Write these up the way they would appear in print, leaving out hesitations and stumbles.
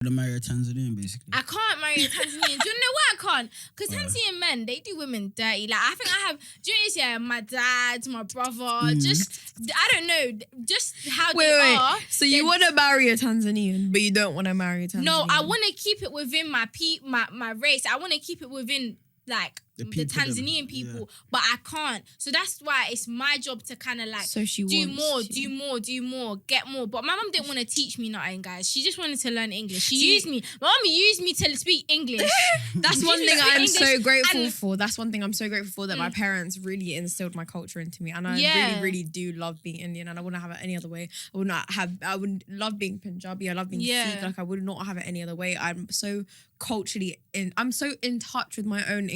To marry a Tanzanian, basically. I can't marry a Tanzanian. Do you know why I can't? Because Tanzanian men, they do women dirty. Like, I think I have, do you know, yeah, my dad, my brother, just, I don't know, just how they are. So you want to marry a Tanzanian, but you don't want to marry a Tanzanian? No, I want to keep it within my race. I want to keep it within, like, the Tanzanian people, but I can't. So that's why it's my job to kind of like do more, get more. But my mum didn't want to teach me nothing, guys. She just wanted to learn English. She used me. My mum used me to speak English. That's one thing I'm so grateful for. That's one thing I'm so grateful for, that my parents really instilled my culture into me, and I really, really do love being Indian, and I wouldn't have it any other way. I would love being Punjabi. I love being Sikh. Like, I would not have it any other way. I'm so in touch with my own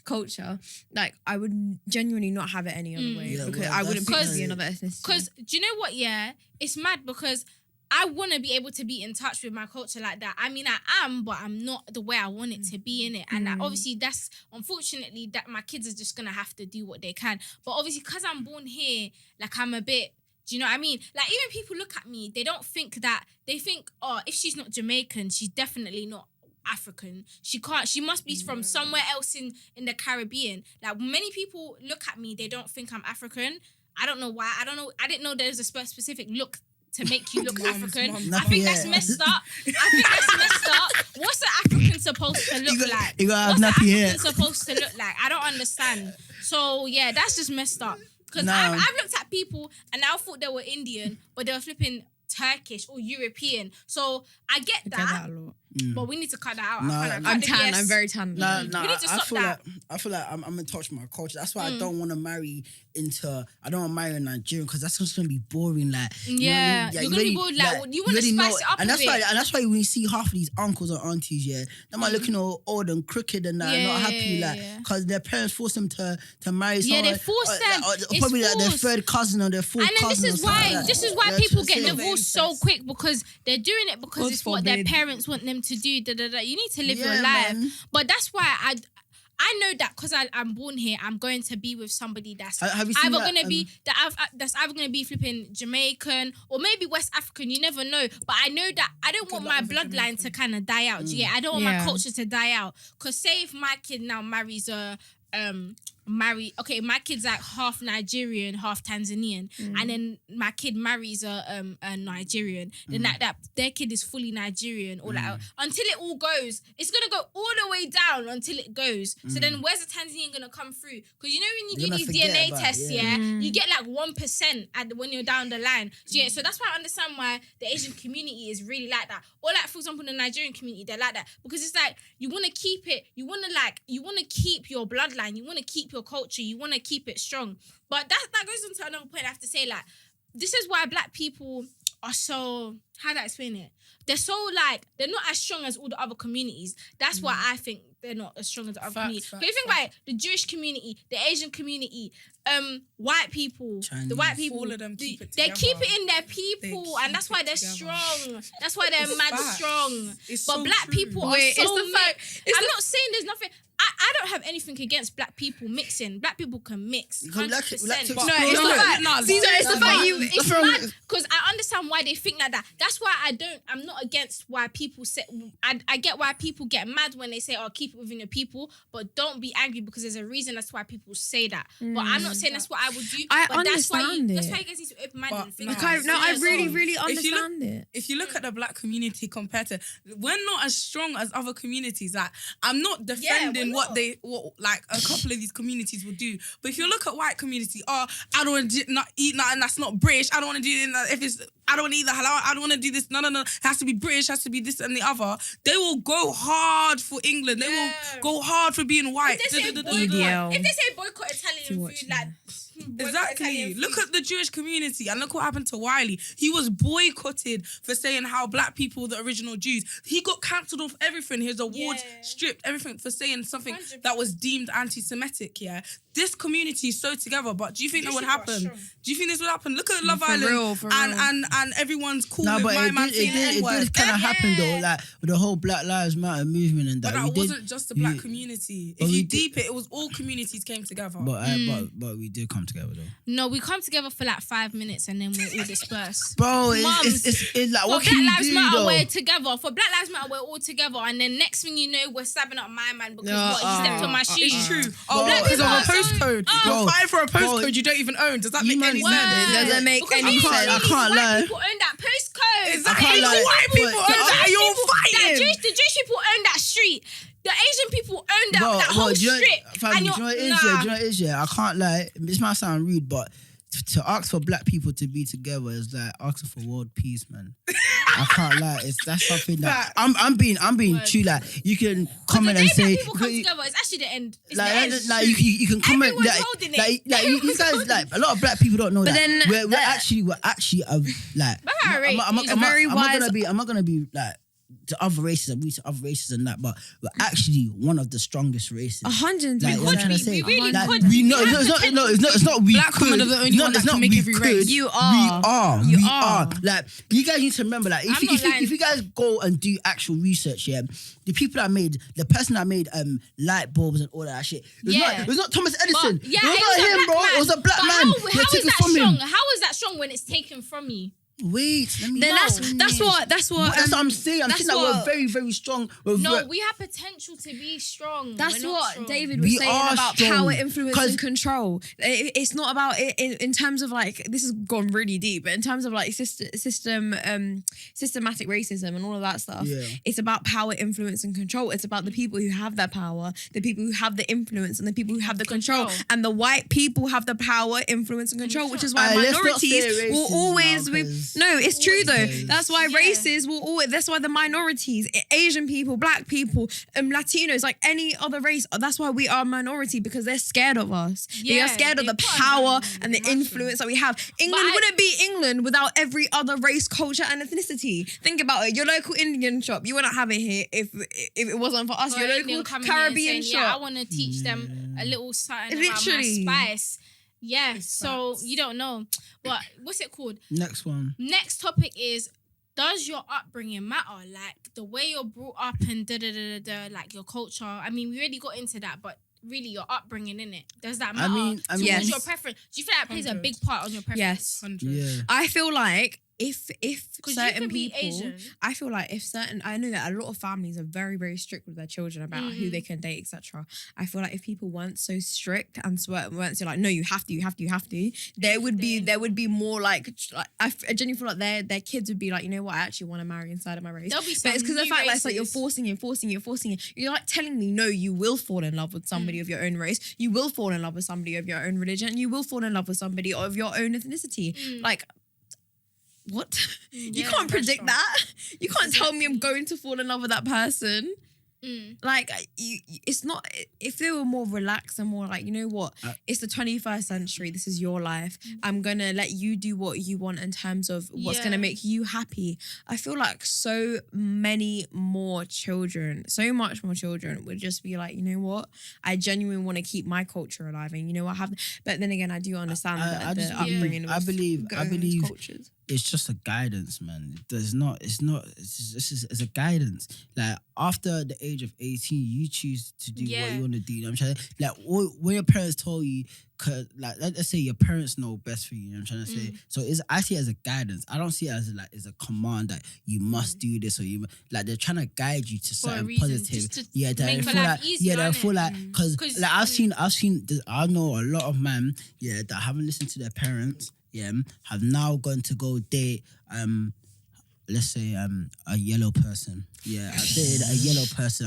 culture. Like, I would genuinely not have it any other way, because I wouldn't pick to be another ethnicity. Because do you know what? Yeah, it's mad because I want to be able to be in touch with my culture like that. I mean, I am, but I'm not the way I want it to be in it. And obviously, that's unfortunately that my kids are just gonna have to do what they can. But obviously, because I'm born here, like, I'm a bit. Do you know what I mean? Like, even people look at me, they don't think that. They think, oh, if she's not Jamaican, she's definitely not African. She must be from somewhere else in the Caribbean. Like, many people look at me, they don't think I'm African. I don't know why. I don't know. I didn't know there's a specific look to make you look African. I think that's messed up. What's an African supposed to look like? What's an African supposed to look like? I don't understand. So, yeah, that's just messed up. Because I've looked at people and I thought they were Indian, but they were flipping Turkish or European. So I get that. But we need to cut that out. I'm tan. I'm very tan. We need to stop that. I feel like I'm in touch with my culture. That's why I don't want to marry I don't want to marry a Nigerian, because that's just going to be boring. Like, you're going to be bored. Like, you want to spice it up and a bit. And that's why when you see half of these uncles and aunties, they might looking all old and crooked and that, not happy, because their parents force them to marry someone. Yeah, they force them. Or probably like their third cousin or their fourth cousin. And this is why people get divorced so quick, because they're doing it because it's what their parents want them to do. You need to live your life. Man. But that's why I know that because I'm born here, I'm going to be with somebody that's either going to be that's either going to be flipping Jamaican or maybe West African. You never know. But I know that I don't want my bloodline to kind of die out. Yeah, I don't want my culture to die out. Because say if my kid now marries my kid's like half Nigerian, half Tanzanian, and then my kid marries a Nigerian, then that their kid is fully Nigerian, or like until it all goes, it's gonna go all the way down until it goes. So then where's the Tanzanian gonna come through? Because you know when you do these DNA tests, you get like 1% when you're down the line. So that's why I understand why the Asian community is really like that. Or like, for example, the Nigerian community, they're like that because it's like you want to keep it, you want to keep your bloodline, you want to keep your culture, you want to keep it strong. But that goes into another point. I have to say, like, this is why black people are so, how do I explain it? They're so, like, they're not as strong as all the other communities. That's why I think they're not as strong as the other communities. But you think about it, the Jewish community, the Asian community, white people, Chinese. The white people, all of them keep it they together. keep it in their people, and that's why they're strong. That's why they're mad strong. It's but so black true. people are so I'm not saying there's nothing. I don't have anything against black people mixing. Black people can mix 100%. It's the fact it's mad because I understand why they think like that. That's why I'm not against why people say. I get why people get mad when they say, "Oh, keep it within your people," but don't be angry because there's a reason that's why people say that. But I'm not saying that's what I would do. That's why you guys need to be open-minded and think. I really understand it. If you look at the black community compared to, we're not as strong as other communities. Like, I'm not defending what like a couple of these communities will do. But if you look at white community, I don't want to eat nothing that's not British. I don't want to do it if it's. I don't want to eat the halal. I don't want to do this. No. It has to be British. It has to be this and the other. They will go hard for England. They will go hard for being white. If they say boycott Italian food, like. Exactly. Look at the Jewish community and look what happened to Wiley. He was boycotted for saying how black people were the original Jews. He got cancelled off everything. His awards stripped, everything for saying something 100%. That was deemed anti-Semitic. This community is so together, but do you think that would happen? Do you think this would happen? Look at Love Island and everyone's cool with my man saying the N-word. It did kind of happen though, like with the whole Black Lives Matter movement and that. But that wasn't just the black community. If you deep it was all communities came together. But we did come together though. No, we come together for like 5 minutes and then we'll all disperse. Bro, it's like what can you do though? We're together. For Black Lives Matter, we're all together, and then next thing you know, we're stabbing up my man because he stepped on my shoe. It's true. Because of a postcode. You're fighting for a postcode you don't even own. Does that make any sense? It doesn't make any sense. I can't lie. People own that postcode. Exactly. White people own that. You're fighting. The Jewish people own that street. The Asian people own that whole strip. Do you know what it is? Yeah, I can't lie. This might sound rude, but to ask for black people to be together is like asking for world peace, man. I can't lie. That's something that I'm being true. Like you can comment and say, people come together. It's actually the end. It's like, the end. like you can comment. Everyone's holding it. Like you guys, like a lot of black people don't know But that. then We're actually like. I'm not gonna be like. To other races and that, but we're actually one of the strongest races. 100%. Like, what I'm trying to say, we really like, could. we know it's not we Black could. women are the only one that can make every race. You are. We are. Like you guys need to remember, like if you guys go and do actual research, yeah, the people that made the person that made light bulbs and all that shit, it was not Thomas Edison. But, yeah, it was not him, bro. It was a black man. How is that strong? How is that strong when it's taken from you? Wait, let me. Then that's what that's what I'm saying. I'm saying that we're very, very strong. We have potential to be strong. That's what David was saying about power, influence, and control. It's not about it in terms of like, this has gone really deep, but in terms of like systematic racism and all of that stuff, it's about power, influence, and control. It's about the people who have that power, the people who have the influence, and the people who have the control. And the white people have the power, influence, and control, which is why minorities will always be. No, it's true though. That's why races will always. That's why the minorities, Asian people, black people, Latinos, like any other race. That's why we are a minority, because they're scared of us. They are scared of the power and the influence that we have. England wouldn't be England without every other race, culture, and ethnicity. Think about it. Your local Indian shop, you wouldn't have it here if it wasn't for us. Your local Caribbean shop. Yeah, I want to teach them a little something about my spice. Yeah, so you don't know. But what's it called? Next one. Next topic is, does your upbringing matter? Like the way you're brought up and like your culture. I mean, we already got into that, but really your upbringing, innit? Does that matter? I mean, what's your preference? Do you feel that plays a big part on your preference? Yes. 100. Yeah. I feel like if certain be people, Asian. I feel like I know that a lot of families are very, very strict with their children about who they can date, etc. I feel like if people weren't so strict and weren't so like, no, you have to, there would be more like I genuinely feel like their kids would be like, you know what, I actually want to marry inside of my race. There'll be but it's because the fact that it's like you're races. forcing it. You're like telling me, no, you will fall in love with somebody of your own race. You will fall in love with somebody of your own religion. You will fall in love with somebody of your own ethnicity. Like, what? You can't predict that. You can't tell me I'm going to fall in love with that person. Like, it's not. If they were more relaxed and more like, you know what, it's the 21st century. This is your life. I'm gonna let you do what you want in terms of what's gonna make you happy. I feel like so much more children would just be like, you know what, I genuinely want to keep my culture alive, and you know what, but then again, I do understand that the upbringing. I believe cultures. It's just a guidance, man. It's a guidance. Like after the age of 18, you choose to do what you want to do. You know what I'm trying to, like when your parents told you, like let's say your parents know best for you. You know what I'm trying to say? So I see it as a guidance. I don't see it as as a command that you must do this, or you like they're trying to guide you to something positive. They feel like because like I know a lot of men that haven't listened to their parents. Have now gone to go date let's say a yellow person. I dated a yellow person.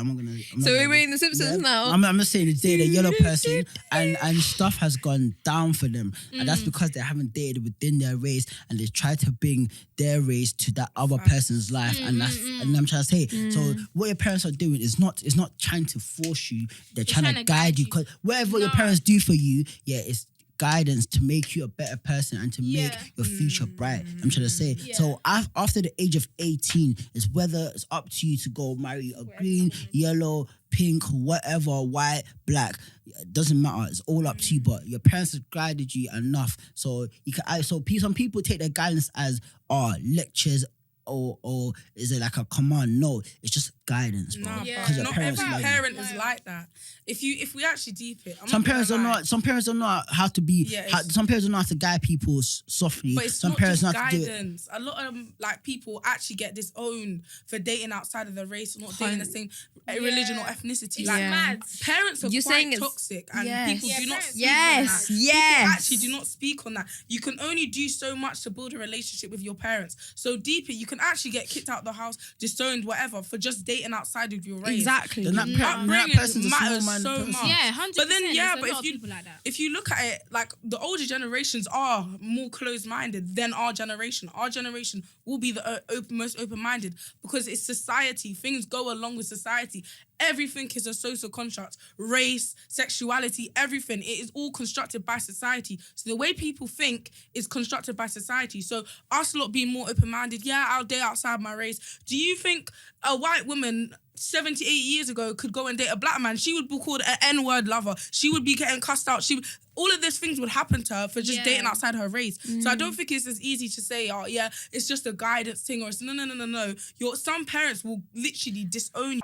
So we're in The Simpsons now. I'm not saying they dated a yellow person and stuff has gone down for them. And that's because they haven't dated within their race and they try to bring their race to that other person's life. And I'm trying to say. So what your parents are doing is not trying to force you. They're trying to guide you. Because whatever your parents do for you, it's guidance to make you a better person and to make your future bright. I'm trying to say. So after the age of 18 is whether it's up to you to go marry a green, yellow, pink, whatever, white, black. It doesn't matter. It's all up to you. But your parents have guided you enough. So you can. So some people take their guidance as lectures or is it like a command? No, it's just guidance, bro. No, Yeah. Because your not parents every love you. parent is like that. If we actually deep it, I'm Some not gonna parents don't lie. know. Some parents don't know how to be. Yeah, Some parents don't know how to guide people softly. But it's Some not parents just know how to do it. guidance. A lot of like people actually get disowned for dating outside of the race, or not dating the same religion or ethnicity. It's Like mad. parents are You're saying quite it's- toxic, and Yes. people Yeah, do not parents- speak on that. Yes, People yes. actually do not speak on that. You can only do so much to build a relationship with your parents. So deep it, you can actually get kicked out the house, disowned, whatever, for just dating outside of your race. Exactly. Then that Upbringing person's a small matters minded so person. much. Yeah, 100%. But then, yeah, There's a but lot of if you people like that. if you look at it, like the older generations are more closed-minded than our generation. Our generation will be the most open-minded because it's society. Things go along with society. Everything is a social construct. Race, sexuality, everything. It is all constructed by society. So the way people think is constructed by society. So us lot being more open-minded, yeah, I'll date outside my race. Do you think a white woman 70, 80 years ago could go and date a black man? She would be called an N-word lover. She would be getting cussed out. All of these things would happen to her for just dating outside her race. So I don't think it's as easy to say, oh yeah, it's just a guidance thing, or it's no. Some parents will literally disown you.